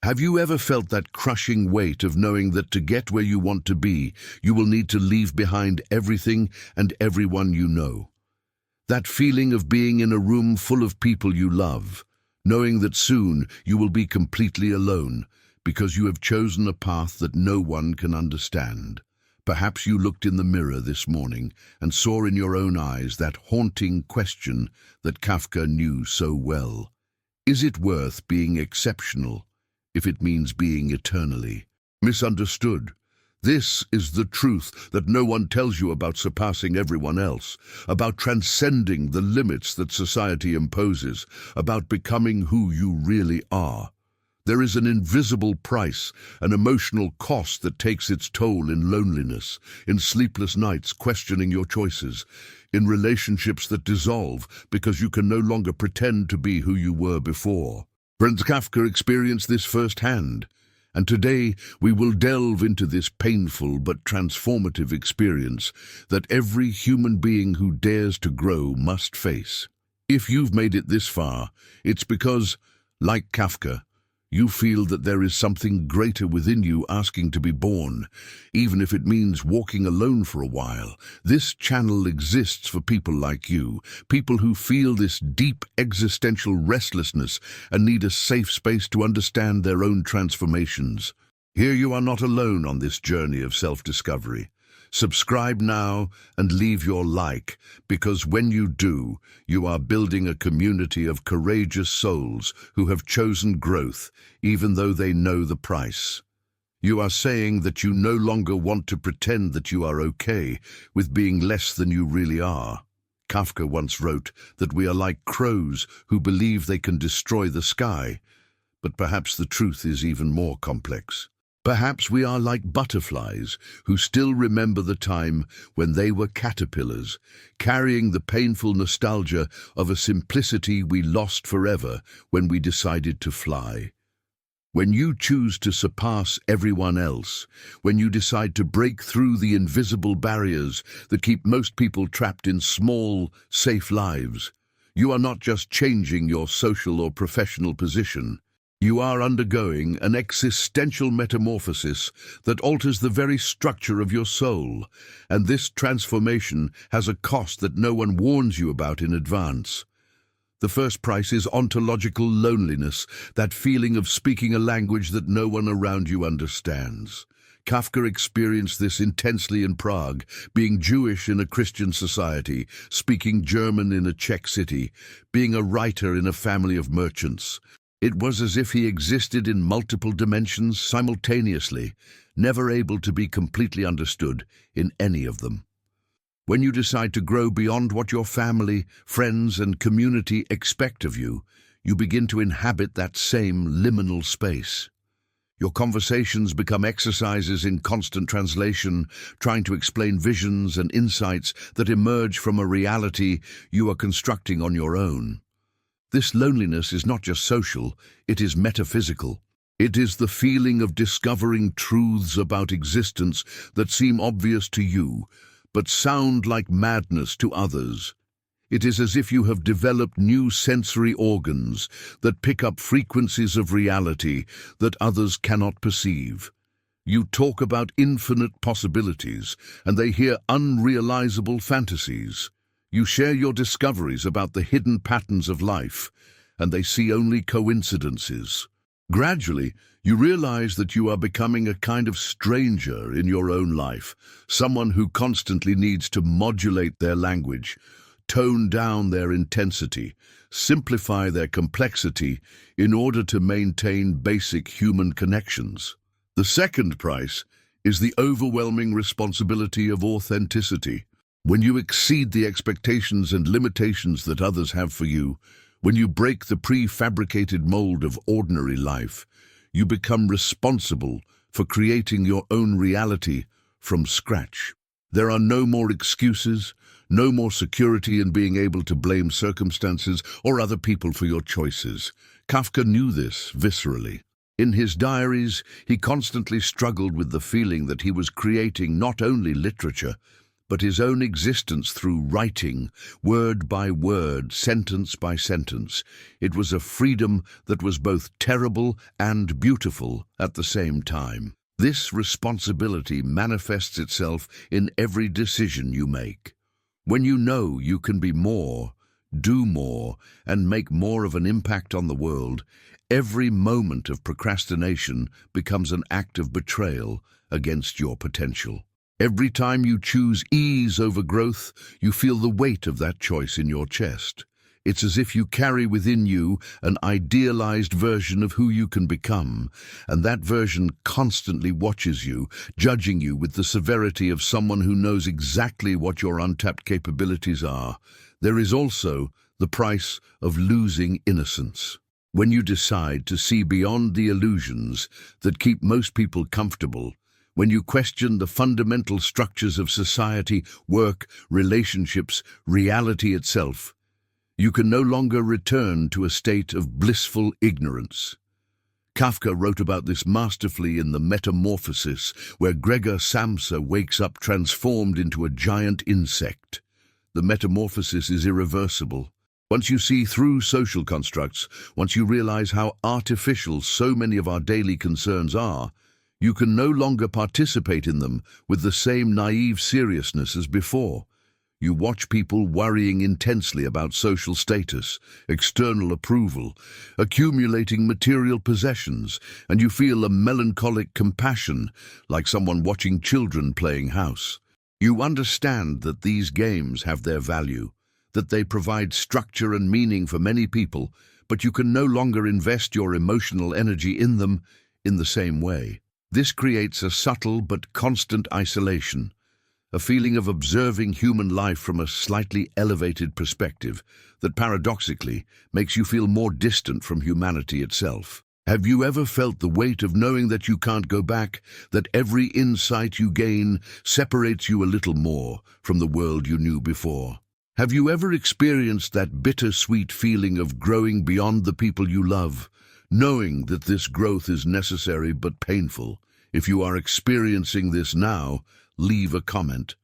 Have you ever felt that crushing weight of knowing that to get where you want to be, you will need to leave behind everything and everyone you know? That feeling of being in a room full of people you love, knowing that soon you will be completely alone because you have chosen a path that no one can understand. Perhaps you looked in the mirror this morning and saw in your own eyes that haunting question that Kafka knew so well. Is it worth being exceptional if it means being eternally misunderstood? This is the truth that no one tells you about surpassing everyone else, about transcending the limits that society imposes, about becoming who you really are. There is an invisible price, an emotional cost that takes its toll in loneliness, in sleepless nights questioning your choices, in relationships that dissolve because you can no longer pretend to be who you were before. Franz Kafka experienced this firsthand, and today we will delve into this painful but transformative experience that every human being who dares to grow must face. If you've made it this far, it's because, like Kafka, you feel that there is something greater within you asking to be born, even if it means walking alone for a while. This channel exists for people like you, people who feel this deep existential restlessness and need a safe space to understand their own transformations. Here you are not alone on this journey of self-discovery. Subscribe now and leave your like, because when you do, you are building a community of courageous souls who have chosen growth, even though they know the price. You are saying that you no longer want to pretend that you are okay with being less than you really are. Kafka once wrote that we are like crows who believe they can destroy the sky, but perhaps the truth is even more complex. Perhaps we are like butterflies who still remember the time when they were caterpillars, carrying the painful nostalgia of a simplicity we lost forever when we decided to fly. When you choose to surpass everyone else, when you decide to break through the invisible barriers that keep most people trapped in small, safe lives, you are not just changing your social or professional position. You are undergoing an existential metamorphosis that alters the very structure of your soul, and this transformation has a cost that no one warns you about in advance. The first price is ontological loneliness, that feeling of speaking a language that no one around you understands. Kafka experienced this intensely in Prague, being Jewish in a Christian society, speaking German in a Czech city, being a writer in a family of merchants. It was as if he existed in multiple dimensions simultaneously, never able to be completely understood in any of them. When you decide to grow beyond what your family, friends, and community expect of you, you begin to inhabit that same liminal space. Your conversations become exercises in constant translation, trying to explain visions and insights that emerge from a reality you are constructing on your own. This loneliness is not just social, it is metaphysical. It is the feeling of discovering truths about existence that seem obvious to you, but sound like madness to others. It is as if you have developed new sensory organs that pick up frequencies of reality that others cannot perceive. You talk about infinite possibilities, and they hear unrealizable fantasies. You share your discoveries about the hidden patterns of life, and they see only coincidences. Gradually, you realize that you are becoming a kind of stranger in your own life, someone who constantly needs to modulate their language, tone down their intensity, simplify their complexity in order to maintain basic human connections. The second price is the overwhelming responsibility of authenticity. When you exceed the expectations and limitations that others have for you, when you break the prefabricated mold of ordinary life, you become responsible for creating your own reality from scratch. There are no more excuses, no more security in being able to blame circumstances or other people for your choices. Kafka knew this viscerally. In his diaries, he constantly struggled with the feeling that he was creating not only literature, but his own existence through writing, word by word, sentence by sentence. It was a freedom that was both terrible and beautiful at the same time. This responsibility manifests itself in every decision you make. When you know you can be more, do more, and make more of an impact on the world, every moment of procrastination becomes an act of betrayal against your potential. Every time you choose ease over growth, you feel the weight of that choice in your chest. It's as if you carry within you an idealized version of who you can become, and that version constantly watches you, judging you with the severity of someone who knows exactly what your untapped capabilities are. There is also the price of losing innocence. When you decide to see beyond the illusions that keep most people comfortable, when you question the fundamental structures of society, work, relationships, reality itself, you can no longer return to a state of blissful ignorance. Kafka wrote about this masterfully in The Metamorphosis, where Gregor Samsa wakes up transformed into a giant insect. The metamorphosis is irreversible. Once you see through social constructs, once you realize how artificial so many of our daily concerns are, you can no longer participate in them with the same naive seriousness as before. You watch people worrying intensely about social status, external approval, accumulating material possessions, and you feel a melancholic compassion, like someone watching children playing house. You understand that these games have their value, that they provide structure and meaning for many people, but you can no longer invest your emotional energy in them in the same way. This creates a subtle but constant isolation, a feeling of observing human life from a slightly elevated perspective that paradoxically makes you feel more distant from humanity itself. Have you ever felt the weight of knowing that you can't go back, that every insight you gain separates you a little more from the world you knew before? Have you ever experienced that bittersweet feeling of growing beyond the people you love, knowing that this growth is necessary but painful? If you are experiencing this now, leave a comment.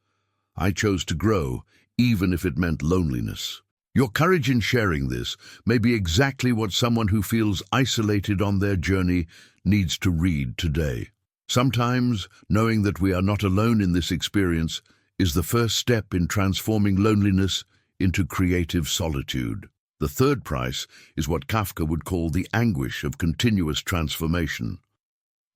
I chose to grow, even if it meant loneliness. Your courage in sharing this may be exactly what someone who feels isolated on their journey needs to read today. Sometimes, knowing that we are not alone in this experience is the first step in transforming loneliness into creative solitude. The third price is what Kafka would call the anguish of continuous transformation.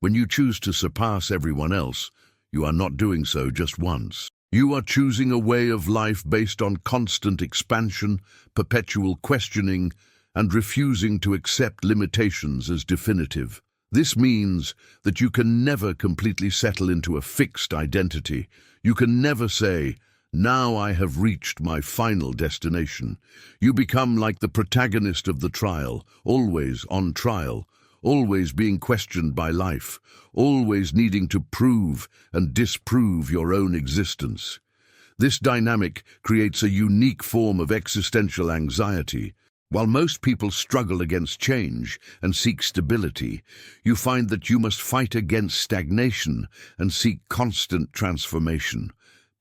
When you choose to surpass everyone else, you are not doing so just once. You are choosing a way of life based on constant expansion, perpetual questioning, and refusing to accept limitations as definitive. This means that you can never completely settle into a fixed identity. You can never say, "Now I have reached my final destination." You become like the protagonist of the trial, always on trial, always being questioned by life, always needing to prove and disprove your own existence. This dynamic creates a unique form of existential anxiety. While most people struggle against change and seek stability, you find that you must fight against stagnation and seek constant transformation.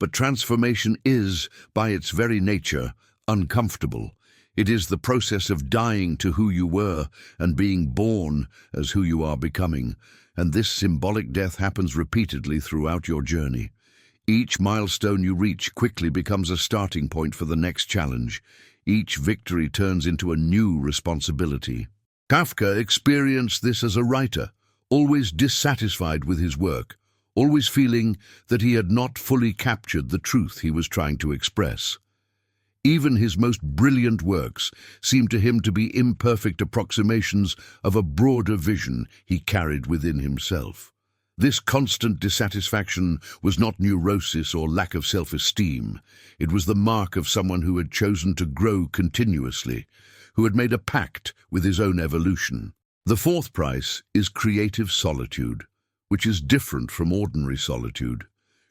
But transformation is, by its very nature, uncomfortable. It is the process of dying to who you were and being born as who you are becoming, and this symbolic death happens repeatedly throughout your journey. Each milestone you reach quickly becomes a starting point for the next challenge. Each victory turns into a new responsibility. Kafka experienced this as a writer, always dissatisfied with his work, always feeling that he had not fully captured the truth he was trying to express. Even his most brilliant works seemed to him to be imperfect approximations of a broader vision he carried within himself. This constant dissatisfaction was not neurosis or lack of self-esteem. It was the mark of someone who had chosen to grow continuously, who had made a pact with his own evolution. The fourth price is creative solitude, which is different from ordinary solitude.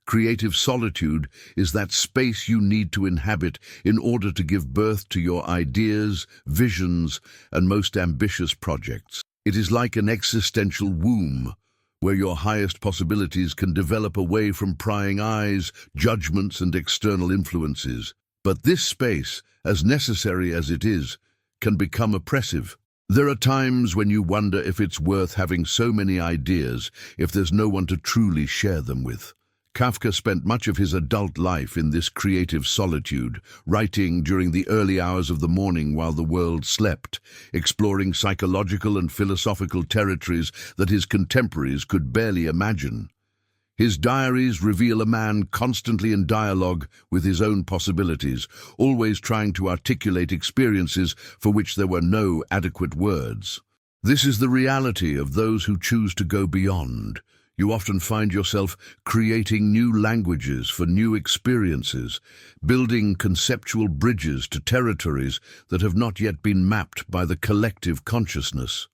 Creative solitude is that space you need to inhabit in order to give birth to your ideas, visions, and most ambitious projects. It is like an existential womb, where your highest possibilities can develop away from prying eyes, judgments, and external influences. But this space, as necessary as it is, can become oppressive. There are times when you wonder if it's worth having so many ideas if there's no one to truly share them with. Kafka spent much of his adult life in this creative solitude, writing during the early hours of the morning while the world slept, exploring psychological and philosophical territories that his contemporaries could barely imagine. His diaries reveal a man constantly in dialogue with his own possibilities, always trying to articulate experiences for which there were no adequate words. This is the reality of those who choose to go beyond. You often find yourself creating new languages for new experiences, building conceptual bridges to territories that have not yet been mapped by the collective consciousness.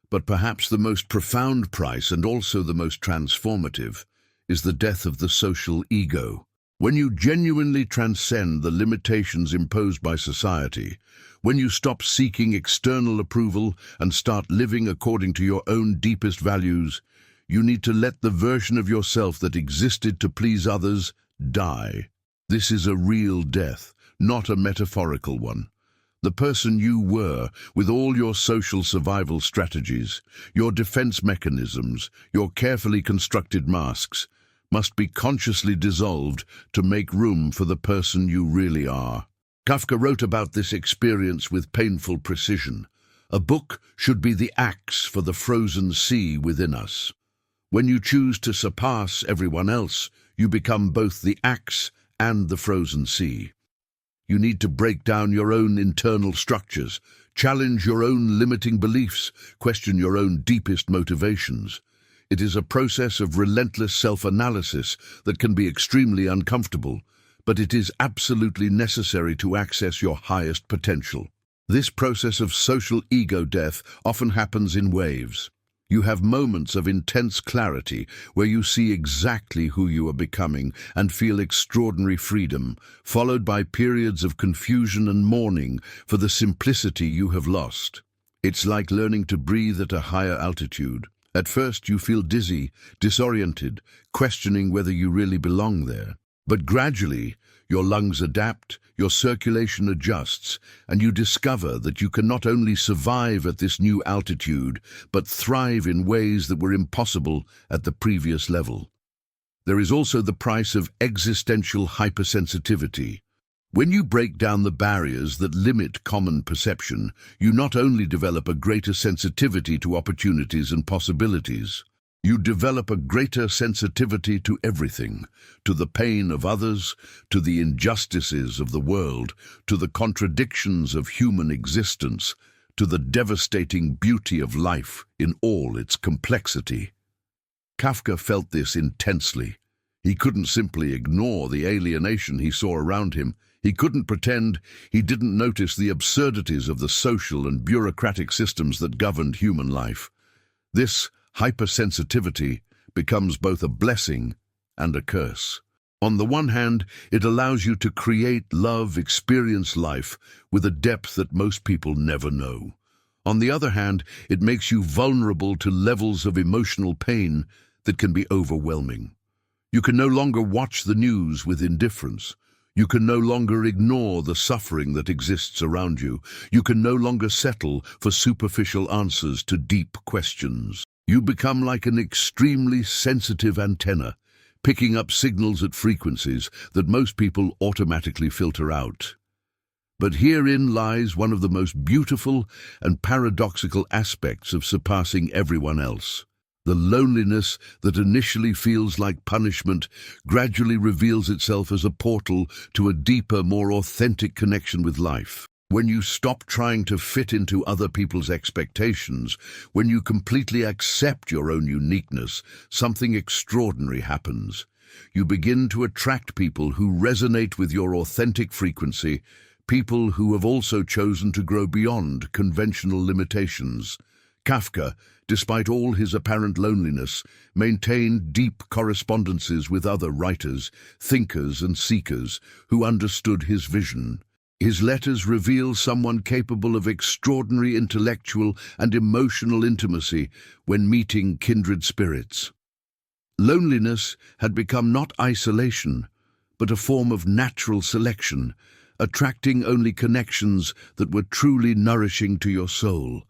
But perhaps the most profound price, and also the most transformative, is the death of the social ego. When you genuinely transcend the limitations imposed by society, when you stop seeking external approval and start living according to your own deepest values, you need to let the version of yourself that existed to please others die. This is a real death, not a metaphorical one. The person you were, with all your social survival strategies, your defense mechanisms, your carefully constructed masks, must be consciously dissolved to make room for the person you really are. Kafka wrote about this experience with painful precision. A book should be the axe for the frozen sea within us. When you choose to surpass everyone else, you become both the axe and the frozen sea. You need to break down your own internal structures, challenge your own limiting beliefs, question your own deepest motivations. It is a process of relentless self-analysis that can be extremely uncomfortable, but it is absolutely necessary to access your highest potential. This process of social ego death often happens in waves. You have moments of intense clarity where you see exactly who you are becoming and feel extraordinary freedom, followed by periods of confusion and mourning for the simplicity you have lost. It's like learning to breathe at a higher altitude. At first you feel dizzy, disoriented, questioning whether you really belong there. But gradually, your lungs adapt, your circulation adjusts, and you discover that you can not only survive at this new altitude, but thrive in ways that were impossible at the previous level. There is also the price of existential hypersensitivity. When you break down the barriers that limit common perception, you not only develop a greater sensitivity to opportunities and possibilities, you develop a greater sensitivity to everything, to the pain of others, to the injustices of the world, to the contradictions of human existence, to the devastating beauty of life in all its complexity. Kafka felt this intensely. He couldn't simply ignore the alienation he saw around him. He couldn't pretend he didn't notice the absurdities of the social and bureaucratic systems that governed human life. This hypersensitivity becomes both a blessing and a curse. On the one hand, it allows you to create, love, experience life with a depth that most people never know. On the other hand, it makes you vulnerable to levels of emotional pain that can be overwhelming. You can no longer watch the news with indifference. You can no longer ignore the suffering that exists around you. You can no longer settle for superficial answers to deep questions. You become like an extremely sensitive antenna, picking up signals at frequencies that most people automatically filter out. But herein lies one of the most beautiful and paradoxical aspects of surpassing everyone else. The loneliness that initially feels like punishment gradually reveals itself as a portal to a deeper, more authentic connection with life. When you stop trying to fit into other people's expectations, when you completely accept your own uniqueness, something extraordinary happens. You begin to attract people who resonate with your authentic frequency, people who have also chosen to grow beyond conventional limitations. Kafka, despite all his apparent loneliness, maintained deep correspondences with other writers, thinkers, and seekers who understood his vision. His letters reveal someone capable of extraordinary intellectual and emotional intimacy when meeting kindred spirits. Loneliness had become not isolation, but a form of natural selection, attracting only connections that were truly nourishing to your soul.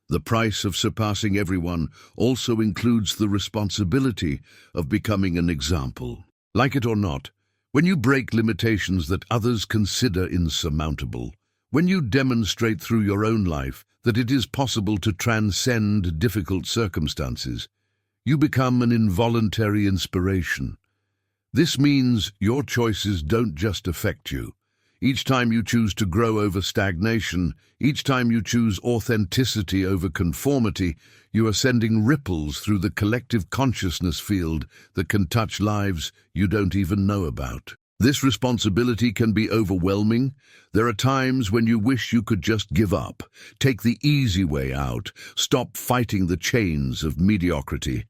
The price of surpassing everyone also includes the responsibility of becoming an example. Like it or not, when you break limitations that others consider insurmountable, when you demonstrate through your own life that it is possible to transcend difficult circumstances, you become an involuntary inspiration. This means your choices don't just affect you. Each time you choose to grow over stagnation, each time you choose authenticity over conformity, you are sending ripples through the collective consciousness field that can touch lives you don't even know about. This responsibility can be overwhelming. There are times when you wish you could just give up, take the easy way out, stop fighting the chains of mediocrity.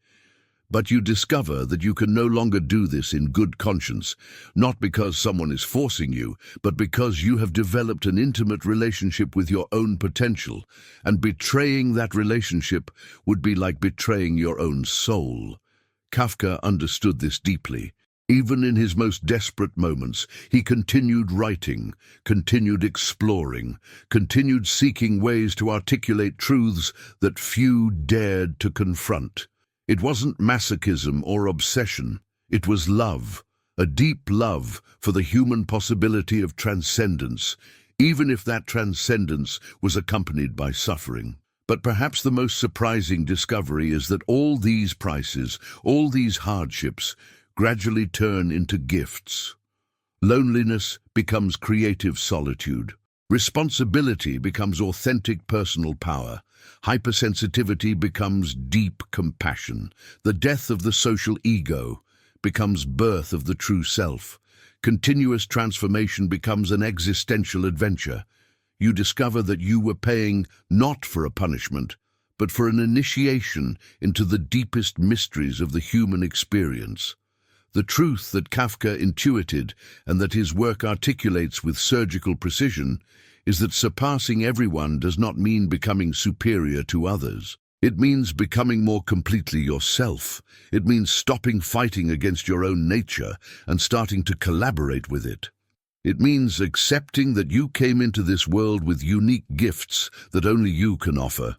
But you discover that you can no longer do this in good conscience, not because someone is forcing you, but because you have developed an intimate relationship with your own potential, and betraying that relationship would be like betraying your own soul. Kafka understood this deeply. Even in his most desperate moments, he continued writing, continued exploring, continued seeking ways to articulate truths that few dared to confront. It wasn't masochism or obsession. It was love, a deep love for the human possibility of transcendence, even if that transcendence was accompanied by suffering. But perhaps the most surprising discovery is that all these prices, all these hardships, gradually turn into gifts. Loneliness becomes creative solitude. Responsibility becomes authentic personal power. Hypersensitivity becomes deep compassion. The death of the social ego becomes birth of the true self. Continuous transformation becomes an existential adventure. You discover that you were paying not for a punishment, but for an initiation into the deepest mysteries of the human experience. The truth that Kafka intuited and that his work articulates with surgical precision is that surpassing everyone does not mean becoming superior to others. It means becoming more completely yourself. It means stopping fighting against your own nature and starting to collaborate with it. It means accepting that you came into this world with unique gifts that only you can offer,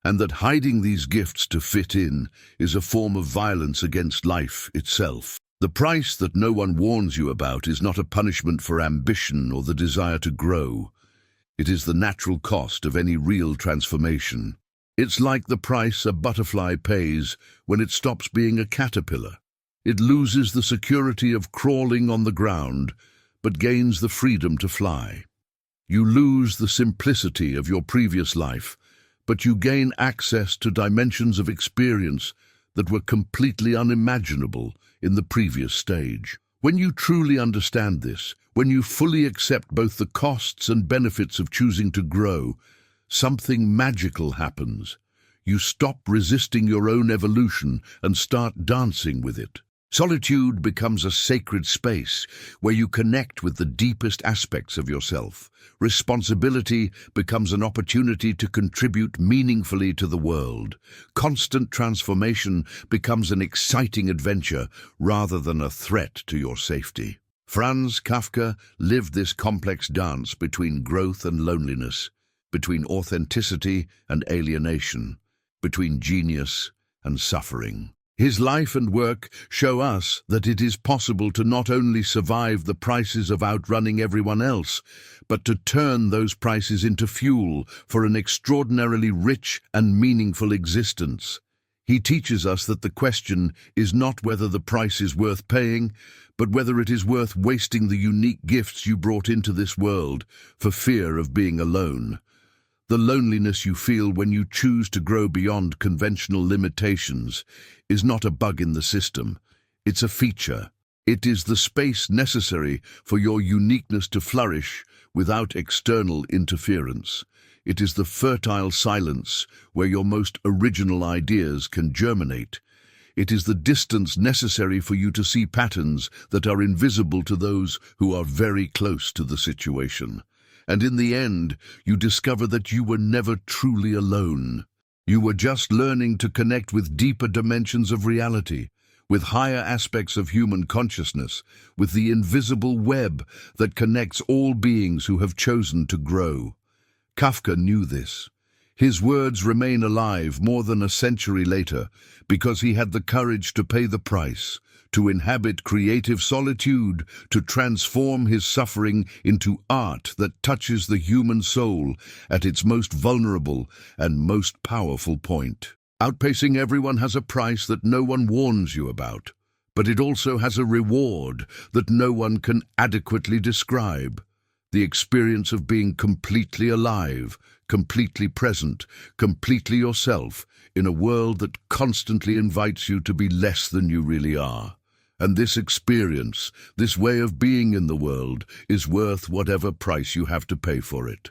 and that hiding these gifts to fit in is a form of violence against life itself. The price that no one warns you about is not a punishment for ambition or the desire to grow. It is the natural cost of any real transformation. It's like the price a butterfly pays when it stops being a caterpillar. It loses the security of crawling on the ground, but gains the freedom to fly. You lose the simplicity of your previous life, but you gain access to dimensions of experience that were completely unimaginable in the previous stage. When you truly understand this, when you fully accept both the costs and benefits of choosing to grow, something magical happens. You stop resisting your own evolution and start dancing with it. Solitude becomes a sacred space where you connect with the deepest aspects of yourself. Responsibility becomes an opportunity to contribute meaningfully to the world. Constant transformation becomes an exciting adventure rather than a threat to your safety. Franz Kafka lived this complex dance between growth and loneliness, between authenticity and alienation, between genius and suffering. His life and work show us that it is possible to not only survive the prices of outrunning everyone else, but to turn those prices into fuel for an extraordinarily rich and meaningful existence. He teaches us that the question is not whether the price is worth paying, but whether it is worth wasting the unique gifts you brought into this world for fear of being alone. The loneliness you feel when you choose to grow beyond conventional limitations is not a bug in the system. It's a feature. It is the space necessary for your uniqueness to flourish without external interference. It is the fertile silence where your most original ideas can germinate. It is the distance necessary for you to see patterns that are invisible to those who are very close to the situation. And in the end, you discover that you were never truly alone. You were just learning to connect with deeper dimensions of reality, with higher aspects of human consciousness, with the invisible web that connects all beings who have chosen to grow. Kafka knew this. His words remain alive more than a century later because he had the courage to pay the price, to inhabit creative solitude, to transform his suffering into art that touches the human soul at its most vulnerable and most powerful point. Outpacing everyone has a price that no one warns you about, but it also has a reward that no one can adequately describe. The experience of being completely alive, completely present, completely yourself, in a world that constantly invites you to be less than you really are. And this experience, this way of being in the world, is worth whatever price you have to pay for it.